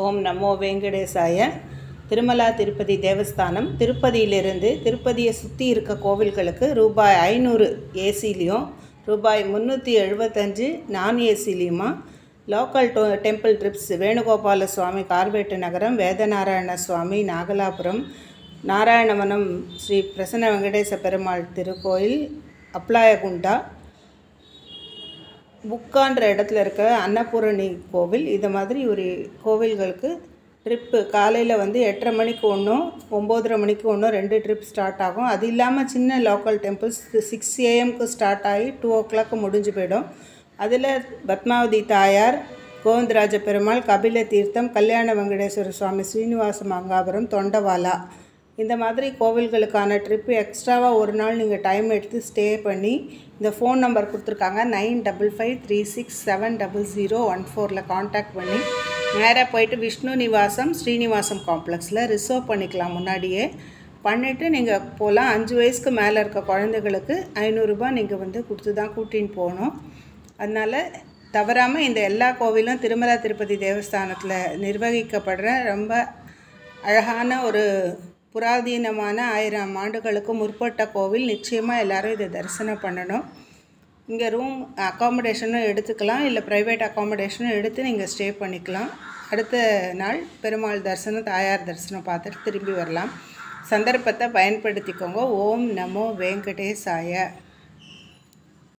ஓம் நமோ வெங்கடேசாய. திருமலா திருப்பதி தேவஸ்தானம் திருப்பதியிலிருந்து திருப்பதியை சுற்றி இருக்க கோவில்களுக்கு ரூபாய் 500 ஏசிலையும் ரூபாய் 375 நான் ஏசிலையுமா லோக்கல் டெம்பிள் ட்ரிப்ஸ் வேணுகோபால சுவாமி கார்வேட்டு நகரம், வேதநாராயண சுவாமி நாகலாபுரம், நாராயணவனம் ஸ்ரீ பிரசன்ன வெங்கடேச பெருமாள் திருக்கோயில் அப்லாயகுண்டா, புக்கான்ற இடத்துல இருக்க அன்னபூரணி கோவில், இது மாதிரி ஒரு கோவில்களுக்கு ட்ரிப்பு காலையில் 8:30 மணிக்கு ஒன்றும் 9:30 மணிக்கு ஒன்றும் 2 ட்ரிப் ஸ்டார்ட் ஆகும். அது இல்லாமல் சின்ன லோக்கல் டெம்பிள்ஸ் 6 AM ஸ்டார்ட் ஆகி 2 o'clock முடிஞ்சு போயிடும். அதில் பத்மாவதி தாயார், கோவிந்தராஜ பெருமாள், கபில தீர்த்தம், கல்யாண வெங்கடேஸ்வர சுவாமி, ஸ்ரீனிவாச மங்காபுரம், தொண்டவாலா, இந்த மாதிரி கோவில்களுக்கான ட்ரிப்பு எக்ஸ்ட்ராவாக ஒரு நாள் நீங்கள் டைம் எடுத்து ஸ்டே பண்ணி இந்த ஃபோன் நம்பர் கொடுத்துருக்காங்க 9553670014 காண்டாக்ட் பண்ணி நேராக போயிட்டு விஷ்ணு நிவாசம் ஸ்ரீனிவாசம் காம்ப்ளெக்ஸில் ரிசர்வ் பண்ணிக்கலாம். முன்னாடியே பண்ணிவிட்டு நீங்கள் போகலாம். 5 வயசுக்கு மேலே இருக்க குழந்தைகளுக்கு 500 ரூபாய் நீங்கள் கொடுத்து தான் கூட்டின்னு போகணும். அதனால் தவறாமல் இந்த எல்லா கோவிலும் திருமலா திருப்பதி தேவஸ்தானத்தில் நிர்வகிக்கப்படுற ரொம்ப அழகான ஒரு புராதீனமான 1000 ஆண்டுகளுக்கு முற்பட்ட கோவில். நிச்சயமாக எல்லோரும் இதை தரிசனம் பண்ணணும். இங்கே ரூம் அக்காமடேஷனும் எடுத்துக்கலாம், இல்லை ப்ரைவேட் அக்காமடேஷனும் எடுத்து நீங்கள் ஸ்டே பண்ணிக்கலாம். அடுத்த நாள் பெருமாள் தரிசனம், தாயார் தரிசனம் பார்த்துட்டு திரும்பி வரலாம். சந்தர்ப்பத்தை பயன்படுத்திக்கோங்க. ஓம் நமோ வெங்கடேசாய.